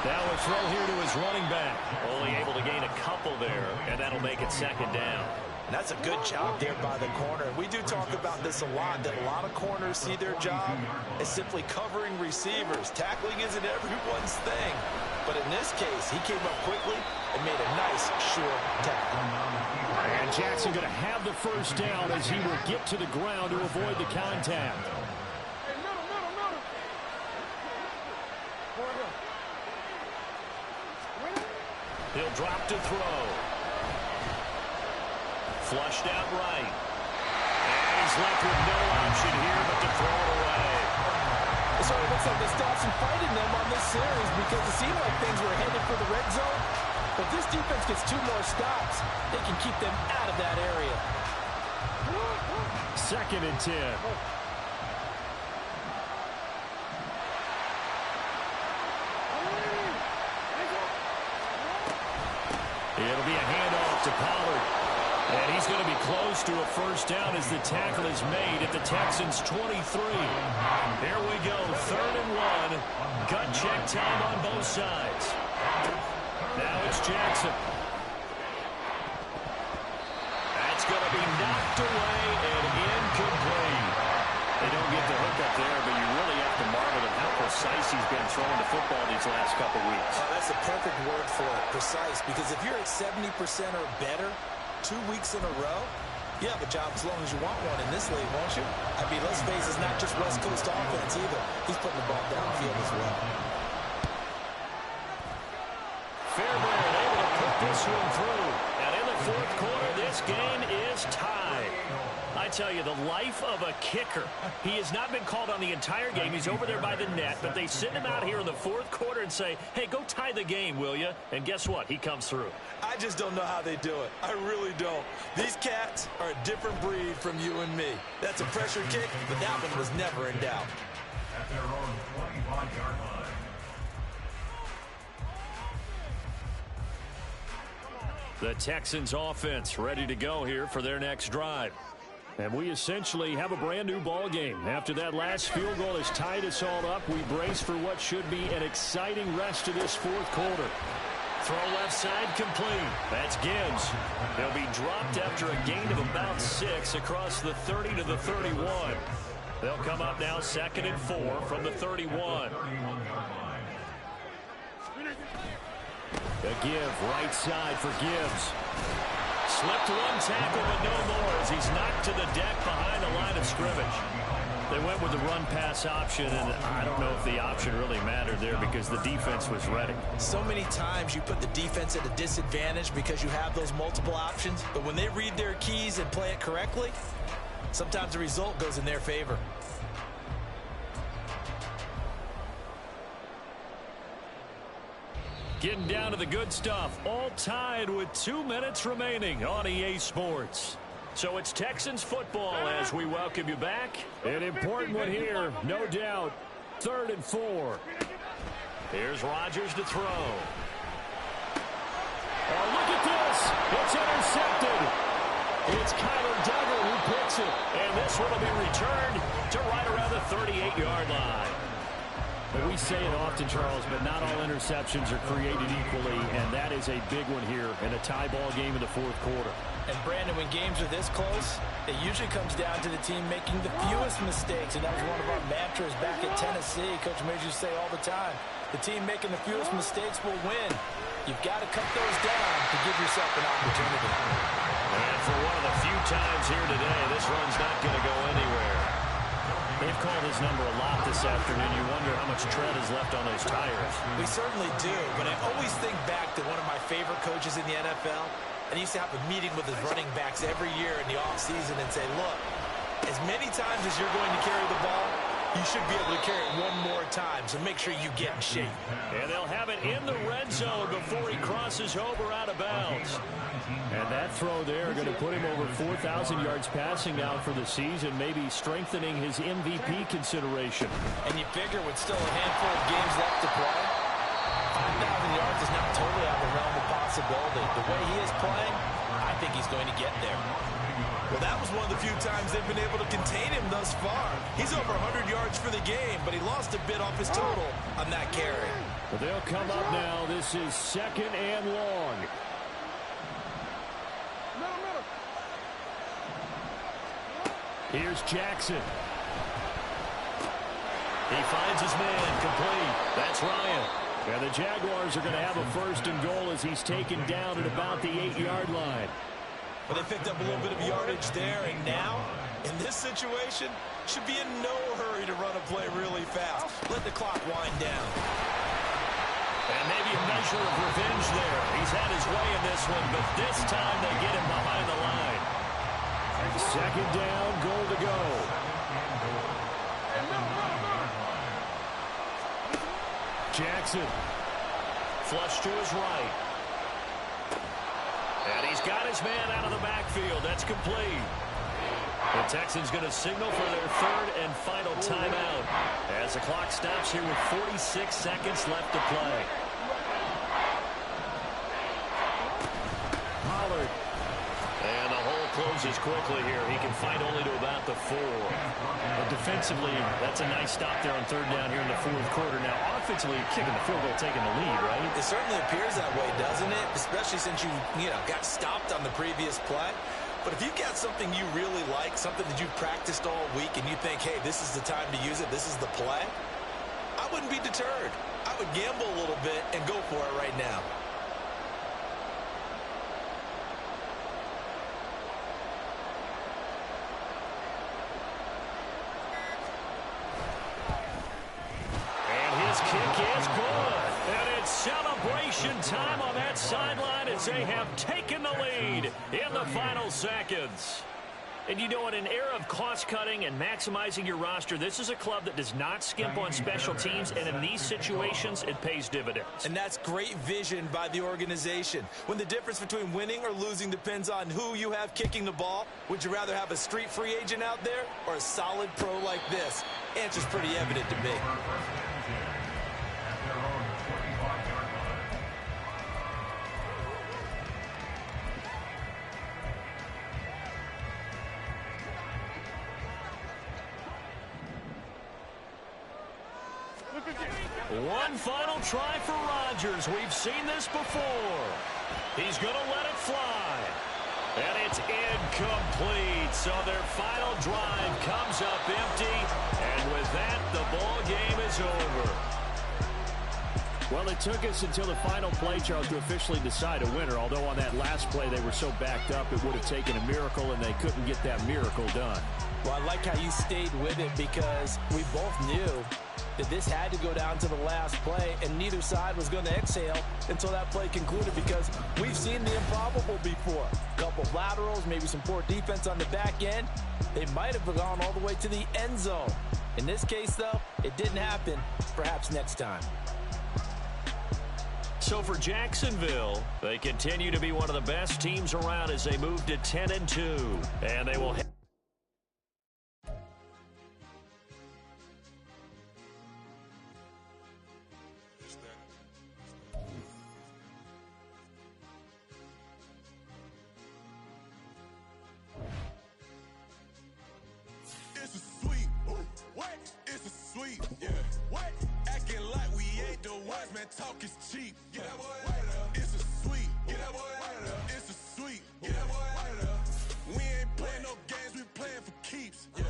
Now a throw here to his running back. Only able to gain a couple there, and that'll make it 2nd down. And that's a good job there by the corner. We do talk about this a lot, that a lot of corners see their job as simply covering receivers. Tackling isn't everyone's thing. But in this case, he came up quickly and made a nice, short tackle. And Jackson going to have the first down as he will get to the ground to avoid the contact. He'll drop to throw. Flushed out right. And he's left with no option here but to throw it away. It sort of looks like they stopped some fighting them on this series because it seemed like things were headed for the red zone. But if this defense gets 2 more stops, they can keep them out of that area. 2nd and 10. It'll be a handoff to Pollard. And he's going to be close to a first down as the tackle is made at the Texans' 23. Here we go, 3rd and 1. Gut check time on both sides. Now it's Jackson. That's going to be knocked away and incomplete. They don't get the hook up there, but you really have to marvel at how precise he's been throwing the football these last couple weeks. Oh, that's the perfect word for it, precise, because if you're at 70% or better 2 weeks in a row, you have a job as long as you want one in this league, won't you? I mean, let's face it, it's not just West Coast offense either. He's putting the ball downfield as well. Fairbairn able to put this one through. And in the 4th quarter, this game is tied. I tell you, the life of a kicker. He has not been called on the entire game. He's over there by the net, but they send him out here in the 4th quarter and say, hey, go tie the game, will you? And guess what? He comes through. I just don't know how they do it. I really don't. These cats are a different breed from you and me. That's a pressure kick, but that one was never in doubt. At their own 25-yard line. The Texans offense ready to go here for their next drive. And we essentially have a brand new ball game. After that last field goal has tied us all up, we brace for what should be an exciting rest of this 4th quarter. Throw left side complete. That's Gibbs. He'll be dropped after a gain of about 6 across the 30 to the 31. They'll come up now 2nd and 4 from the 31. A give right side for Gibbs. Slipped one tackle, but no more as he's knocked to the deck behind the line of scrimmage. They went with the run-pass option, and I don't know if the option really mattered there because the defense was ready. So many times you put the defense at a disadvantage because you have those multiple options, but when they read their keys and play it correctly, sometimes the result goes in their favor. Getting down to the good stuff, all tied with 2 minutes remaining on EA Sports. So it's Texans football as we welcome you back. An important one here, no doubt. 3rd and 4. Here's Rodgers to throw. Oh, look at this. It's intercepted. It's Kyler Duggar who picks it. And this one will be returned to right around the 38-yard line. But we say it often, Charles, but not all interceptions are created equally, and that is a big one here in a tie ball game in the 4th quarter. And, Brandon, when games are this close, it usually comes down to the team making the fewest mistakes, and that was one of our mantras back at Tennessee. Coach Major used to say all the time, the team making the fewest mistakes will win. You've got to cut those down to give yourself an opportunity. And for one of the few times here today, this run's not going to go anywhere. They've called his number a lot this afternoon. You wonder how much tread is left on those tires. We certainly do, but I always think back to one of my favorite coaches in the NFL, And he used to have a meeting with his running backs every year in the offseason and say, look, as many times as you're going to carry the ball, you should be able to carry it one more time, so make sure you get in shape. And they'll have it in the red zone before he crosses over out of bounds. And that throw there going to put him over 4,000 yards passing now for the season, maybe strengthening his MVP consideration. And you figure with still a handful of games left to play, 5,000 yards is not totally out of the realm of possibility. The way he is playing, I think he's going to get there. Well, that was one of the few times they've been able to contain him thus far. He's over 100 yards for the game, but he lost a bit off his total on that carry. But they'll come up now. This is 2nd and long. Here's Jackson. He finds his man complete. That's Ryan. And the Jaguars are going to have a 1st and goal as he's taken down at about the 8-yard line. But they picked up a little bit of yardage there, and now, in this situation, should be in no hurry to run a play really fast. Let the clock wind down. And maybe a measure of revenge there. He's had his way in this one, but this time they get him behind the line. 2nd down, goal to go. Jackson. Flush to his right. And he's got his man out of the backfield. That's complete. The Texans going to signal for their 3rd and final timeout as the clock stops here with 46 seconds left to play. Pollard. And the hole closes quickly here. He can fight only to about the 4. But defensively, that's a nice stop there on 3rd down here in the 4th quarter. Now, offensively, kicking the field goal, taking the lead, right? It certainly appears that way, doesn't it? Especially since you got stopped on the previous play. But if you've got something you really like, something that you've practiced all week, and you think, hey, this is the time to use it, this is the play, I wouldn't be deterred. I would gamble a little bit and go for it right now. Kick is good. And it's celebration time on that sideline as they have taken the lead in the final seconds. And you know, in an era of cost-cutting and maximizing your roster, this is a club that does not skimp on special teams, and in these situations, it pays dividends. And that's great vision by the organization. When the difference between winning or losing depends on who you have kicking the ball, would you rather have a street free agent out there or a solid pro like this? Answer's pretty evident to me. One final try for Rodgers. We've seen this before. He's going to let it fly. And it's incomplete. So their final drive comes up empty. And with that, the ball game is over. Well, it took us until the final play, Charles, to officially decide a winner. Although on that last play they were so backed up, it would have taken a miracle, and they couldn't get that miracle done. Well, I like how you stayed with it because we both knew that this had to go down to the last play, and neither side was going to exhale until that play concluded because we've seen the improbable before. A couple of laterals, maybe some poor defense on the back end. They might have gone all the way to the end zone. In this case, though, it didn't happen. Perhaps next time. So for Jacksonville, they continue to be one of the best teams around as they move to 10-2. And they will... Talk is cheap. Get that boy out of there. It's a sweet. Get that boy out of there. It's a sweet. Get that boy out of there. We ain't playing no games. We playing for keeps. Yeah.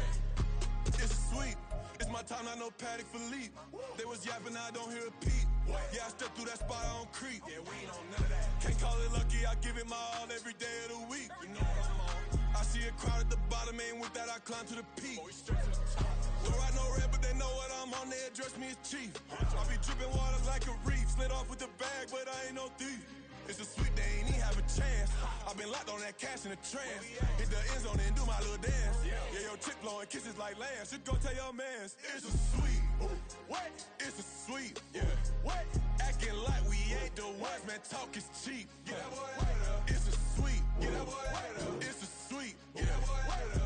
It's a sweet. It's my time. I know Patty Philippe. They was yapping. I don't hear a peep. Yeah, I stepped through that spot. I don't creep. Yeah, we ain't on none of that. Can't call it lucky. I give it my all every day of the week. You know what I'm on. I see a crowd at the bottom. Ain't with that. I climb to the peak. Don't ride no red, but they know what I'm on. They address me as chief. I be dripping water like a reef. Slid off with the bag, but I ain't no thief. It's a sweep, they ain't even have a chance. I've been locked on that cash in a trance. Hit the end zone and do my little dance. Yeah, your chick blowing kisses like lambs. You go tell your mans. It's a sweep. What? It's a sweep. Yeah. What? Acting like we ain't the ones, man. Talk is cheap. Get that boy out of there. It's a sweep. Get that boy out of there. It's a sweep. Get that boy out of there.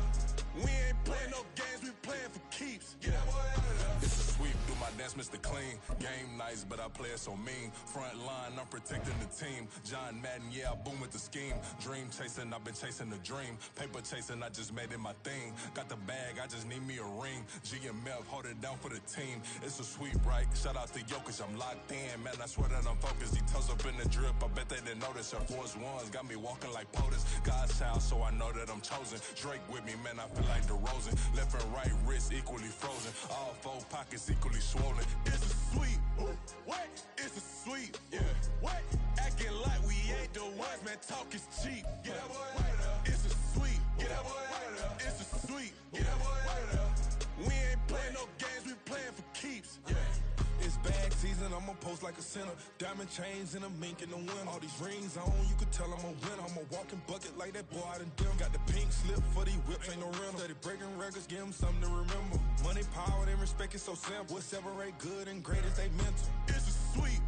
We ain't playing no games, we playing for keeps. Get that boy out of there. It's a sweep, do my dance, Mr. Clean. Game nice, but I play it so mean. Front line, I'm protecting the team. John Madden, yeah, I boom with the scheme. Dream chasing, I've been chasing the dream. Paper chasing, I just made it my thing. Got the bag, I just need me a ring. GMF, hold it down for the team. It's a sweep, right? Shout out to Jokic, I'm locked in. Man, I swear that I'm focused. He toes up in the drip, I bet they didn't notice. Air Force Ones got me walking like POTUS. God's child, so I know that I'm chosen. Drake with me, man, I feel like DeRozan. Left and right wrist equally frozen. All four pockets equally swollen. It's a sweep. What? It's a sweep. Yeah. What? Acting like we ain't the ones, man. Talk is cheap. Get that boy out of there. It's a sweep. Get that boy out of there. It's a sweep. Get that boy out of there. We ain't playing no games, we playing for keeps. Yeah. It's bag season, I'ma post like a sinner. Diamond chains and a mink in the wind. All these rings on, you could tell I'm a winner. I'm a walking bucket like that boy out in Denver. Got the pink slip for these whips, ain't no rental. Steady breaking records, give them something to remember. Money, power, and respect is so simple. What separate good and great is they mental. It's a sweep.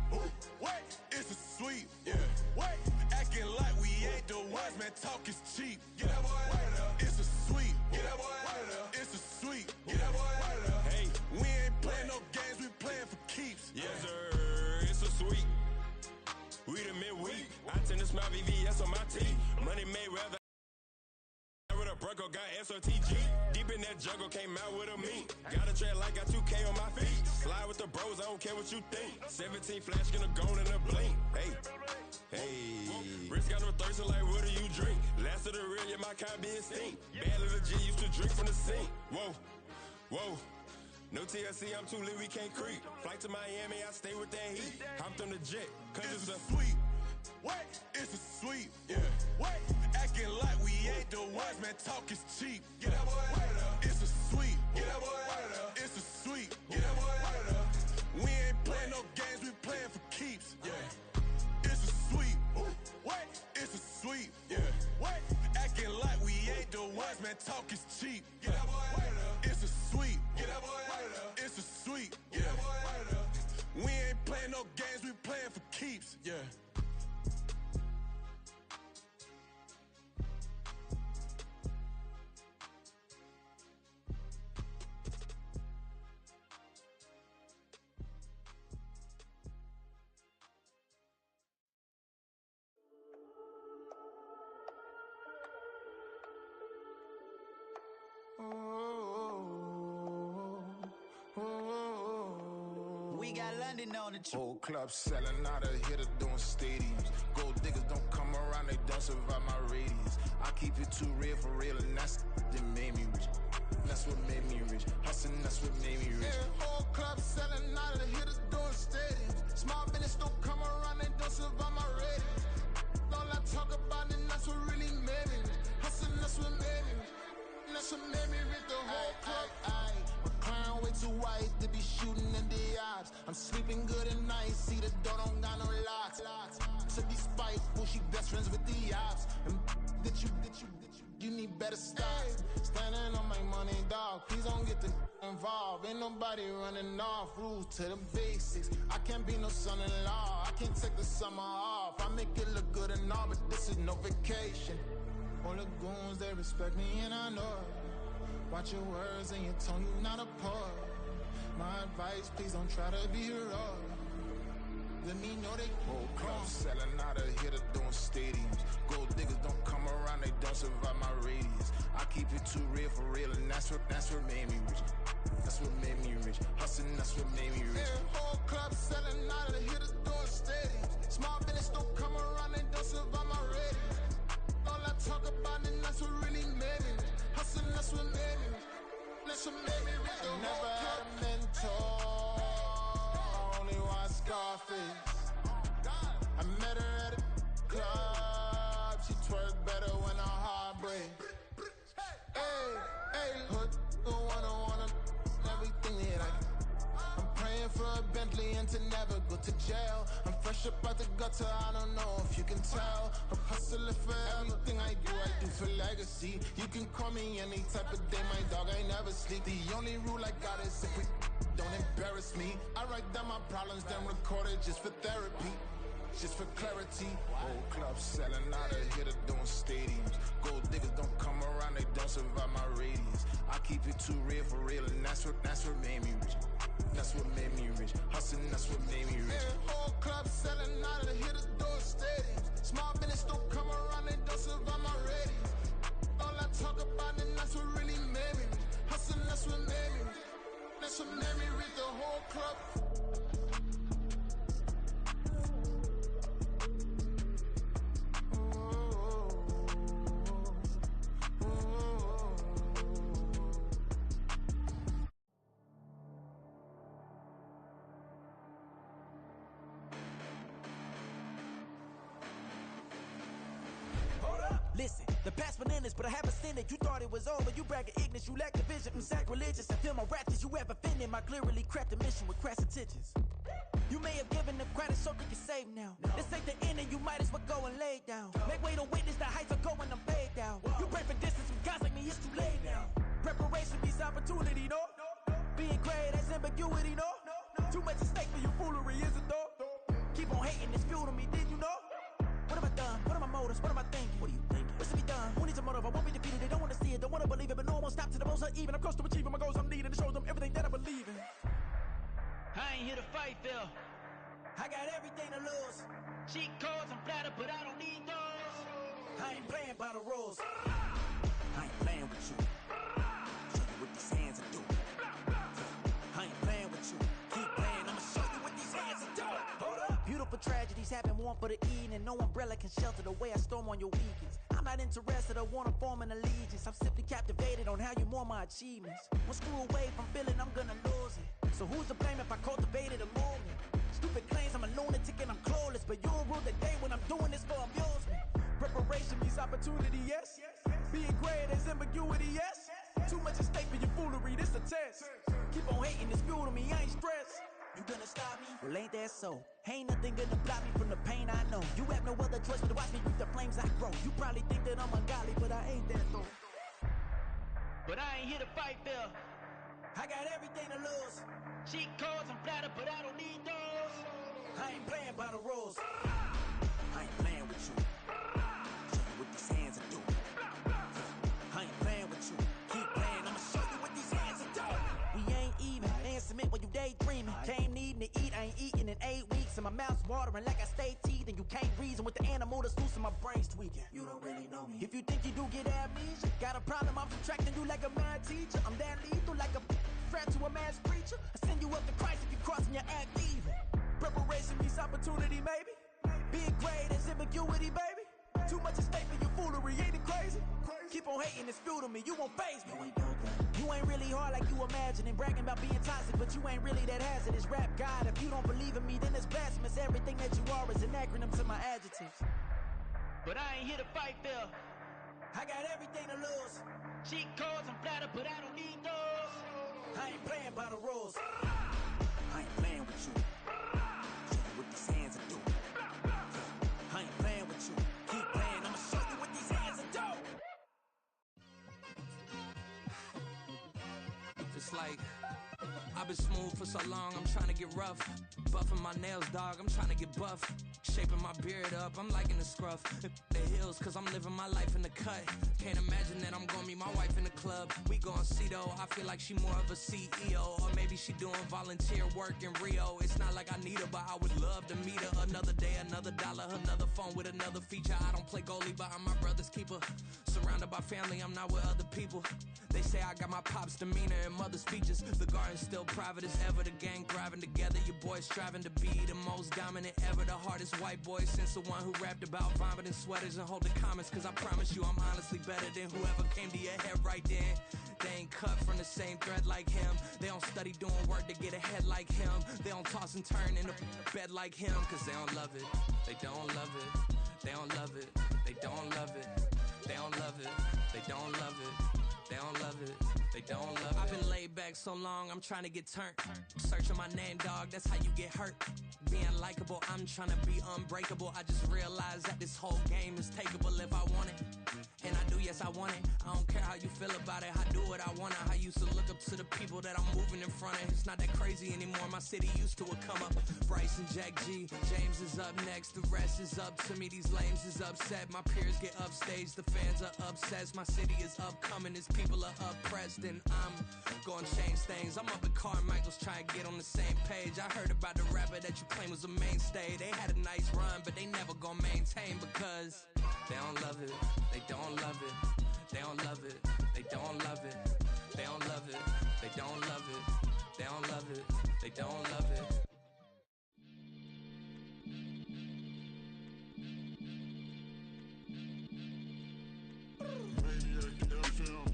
What? It's a sweep. Yeah. What? Acting like we ain't the ones, man. Talk is cheap. Get that boy out of there. It's a sweep. Get that boy out of there. It's a sweep. Get that boy out of there. Hey, we ain't playing no games, we playing for keeps. Yes, sir. It's a sweep. We the midweek. I tend to smile VVS on my teeth. Money made rather. With a Bronco, got SOTG. Deep in that jungle, came out with a meat. Got a trail like got 2K on my feet. Slide with the bros, I don't care what you think. 17 flash, gonna go in a blink. Hey, hey. Wrist got no thirst, like what do you drink? Last of the real, yeah, my kind be extinct. Bad little G used to drink from the sink. Whoa, whoa. No TLC, I'm too lit, we can't creep. Flight to Miami, I stay with that heat. Hopped on the jet, cause it's a sweep. What? It's a sweep. Yeah. What? Acting like we ain't the ones, man. Talk is cheap. Get that boy out of there. It's a sweep. Get that boy out of there. It's a sweep. Get that boy out of there. We ain't playing no games, we playing for keeps. Yeah. It's a sweep. What? It's a sweep. Yeah. What? Acting like we ain't the ones, man. Talk is cheap. Get that boy out of there. It's a sweep. Get that boy out of there. It's a sweep. Get that boy out of there. We ain't playing no games, we playing for keeps. Yeah. We got London on the trip. Whole club selling out of hitter doing stadiums. Gold diggers don't come around, they don't survive my radius. I keep it too real for real, and that's that made me rich. That's what made me rich. Hustling, that's what made me rich. Yeah, whole club selling out of the hitters doing stadiums. Small business don't come around, they don't survive my radius. All I talk about, and that's what really made me rich. Hustling, that's what made me rich. That's what made me rich. The whole club. My way too white to be shooting in the odds. I'm sleeping good at night, see the door don't got no locks. To be spiteful, she best friends with the ops. And you need better stop. Standing on my money, dog. Please don't get the involved. Ain't nobody running off. Rules to the basics. I can't be no son-in-law. I can't take the summer off. I make it look good and all, but this is no vacation. All the goons, they respect me and I know it. Watch your words and your tone, you not a poet. My advice, please don't try to be heroic. Let me know they whole club selling out of hitter doing stadiums. Gold diggers don't come around, they don't survive my radius. I keep it too real for real, and that's what made me rich. That's what made me rich. Hustling, that's what made me rich. Yeah, whole club selling out of the hitters doing stadiums. Small business don't come around, they don't survive my radius. All I talk about, and that's what really made me rich. Hustling, that's what made me rich. That's what made me rich. I never had a mentor. Only one Scarface. I met her at a club. She twerk better when her heart breaks. Hey, hood, wanna everything that I can. I'm praying for a Bentley and to never go to jail. I'm fresh up out the gutter, I don't know if you can tell. I'm hustling for everything I do for legacy. You can call me any type of day, my dog, I never sleep. The only rule I got is if we don't embarrass me. I write down my problems, then record it just for therapy. Just for clarity, whole club selling out of here to doing stadiums. Gold diggers don't come around, they don't survive my radius. I keep it too real for real, and that's what made me rich. That's what made me rich. Hustling, that's what made me rich. Yeah, whole club selling out of here to doing stadiums. Small business don't come around, they don't survive my radius. All I talk about, and that's what really made me rich. Hustling, that's what made me rich. That's what made me rich. The whole club. Listen, the past bananas, but I haven't seen it. You thought it was over, you bragging ignorance, you lack the vision. Sacrilegious, I feel my wrath as you ever offended. My clearly crafted mission with crass intentions. You may have given the credit so you can save now. This ain't the end and you might as well go and lay down. Make way to witness the heights are going, I'm paid down. You pray for distance with guys like me, it's too late now. Preparation means opportunity, no? Being great, that's ambiguity, no? Too much at stake for your foolery, is it though? Keep on hating, it's fuel to me, did you know? What have I done? What are my motives? What am I thinking? What are you thinking? What's to be done? Who needs a motive? I won't be defeated. They don't want to see it, don't want to believe it, but no one won't stop to the most even. I'm close to achieving my goals. I'm needing to show them everything that I believe in. I ain't here to fight, Phil. I got everything to lose. Cheat codes, I'm flattered, but I don't need those. I ain't playing by the rules. I ain't playing with you. Show you what these hands are doing. I ain't playing with you. Keep playing, I'ma show you what these hands are doing. Hold up. Beautiful tragedies happen, one for the eating, and no umbrella can shelter the way I storm on your weekends. I'm not interested, I wanna form an allegiance. I'm simply captivated on how you mourn my achievements. One screw away from feeling I'm gonna lose it. So who's to blame if I cultivated a movement? Stupid claims I'm a lunatic and I'm clueless, but you'll rule the day when I'm doing this for amusement. Preparation means opportunity, yes. Being great as ambiguity, yes. Too much at stake for your foolery, this a test. Keep on hating, it's fuel to me, I ain't stressed. You gonna stop me? Well, ain't that so? Ain't nothing gonna block me from the pain I know. You have no other choice but to watch me reap the flames I grow. You probably think that I'm ungodly, but I ain't that though. But I ain't here to fight, Phil. I got everything to lose. Cheat codes, I'm flattered, but I don't need those. I ain't playing by the rules. I ain't playing with you. Show you what these hands are doing. I ain't playing with you. Keep playing, I'ma show you what these hands are doing. We ain't even. Man, submit when you daydreaming. Came needing to eat, I ain't eating in 8 weeks. And my mouth's watering like I stay teething. You can't reason with the animal that's loose and my brain's tweaking. You don't really know me. If you think you do get amnesia, got a problem, I'm subtracting you like a mad teacher. I'm that lethal like a threat to a mass preacher. I send you up to Christ if you crossing your act evil. Preparation means opportunity, maybe. Being great is ambiguity, baby. Too much at stake for your foolery, ain't it crazy? Keep on hating, it's fuel to me, you won't faze me. You ain't really hard like you imagine and bragging about being toxic, but you ain't really that hazardous. Rap God, if you don't believe in me, then it's blasphemous. Everything that you are is an acronym to my adjectives. But I ain't here to fight, Phil. I got everything to lose. Cheat codes, I'm flattered, but I don't need those. I ain't playing by the rules. I ain't playing with you. Show you what these hands are doing. I ain't playing with you. Keep playing, I'ma show you what these hands are doing. It's like I've been smooth for so long, I'm trying to get rough. Buffing my nails, dog, I'm trying to get buff. Shaping my beard up, I'm liking the scruff. The hills, cause I'm living my life in the cut. Can't imagine that I'm gonna meet my wife in the club. We gon' see though, I feel like she more of a CEO. Or maybe she doing volunteer work in Rio. It's not like I need her, but I would love to meet her. Another day, another dollar, another phone with another feature. I don't play goalie, but I'm my brother's keeper. Surrounded by family, I'm not with other people. They say I got my pop's demeanor and mother's features. The garden's still private as ever. The gang thriving together. Your boys striving to be the most dominant ever. The hardest white boy since the one who rapped about vomiting sweaters and holding comments. Cause I promise you I'm honestly better than whoever came to your head right then. They ain't cut from the same thread like him. They don't study doing work to get ahead like him. They don't toss and turn in the bed like him. Cause they don't love it. They don't love it. They don't love it. They don't love it. They don't love it. They don't love it. They don't love it. They don't love it. I've been laid back so long, I'm trying to get turned. Searching my name, dog, that's how you get hurt. Being likable, I'm trying to be unbreakable. I just realized that this whole game is takeable if I want it. And I do, yes, I want it. I don't care how you feel about it. I do what I want. I used to look up to the people that I'm moving in front of. It's not that crazy anymore. My city used to come up. Bryce and Jack G. James is up next. The rest is up to me. These lames is upset. My peers get upstage. The fans are obsessed. My city is upcoming. His people are oppressed. And I'm gonna change things. I'm up at Carmichael's trying to get on the same page. I heard about the rapper that you claim was a mainstay. They had a nice run, but they never gonna maintain because they don't love it. They don't love it. They don't love it. They don't love it. They don't love it. They don't love it. They don't love it. They don't love it. Maniac FM.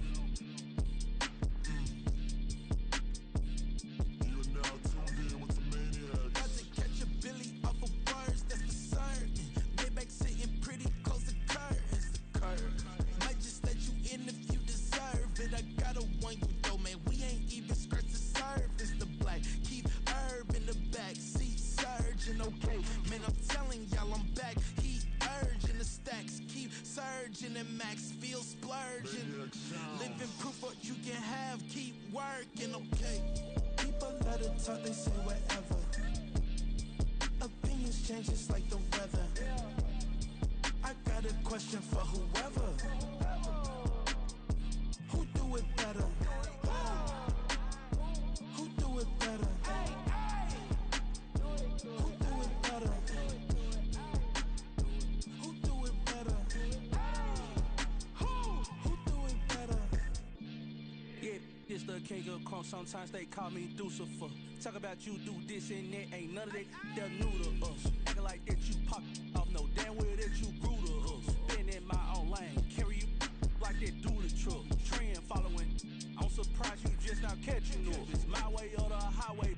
You are now tuned in with the Maniacs. Got to catch a Billy off of words, that's for certain. Maybach sitting pretty close to curtains. The curve might just let you in if you deserve it. I gotta warn you though, man, we ain't even scratched the surface. The black keep herb in the back seat surging. Okay, man, I'm telling y'all I'm back. Heat urging the stacks keep surging and max feel splurging. Living proof what you can have, keep working. Okay, people let it talk, they say whatever. Opinions change just like the weather. I got a question for whoever. Who do it better? Who do it better? Who do it better? Who do it better? Who do it better? Yeah, this the king of crunk. Sometimes they call me Lucifer. Talk about you do this and that. Ain't none of that they're new to us. Acting like that you pop off. No damn well that you grew to us. Been in my own lane. Carry you like that do the truck. Trend following. I'm surprised you just now catching up. It's my way or the highway,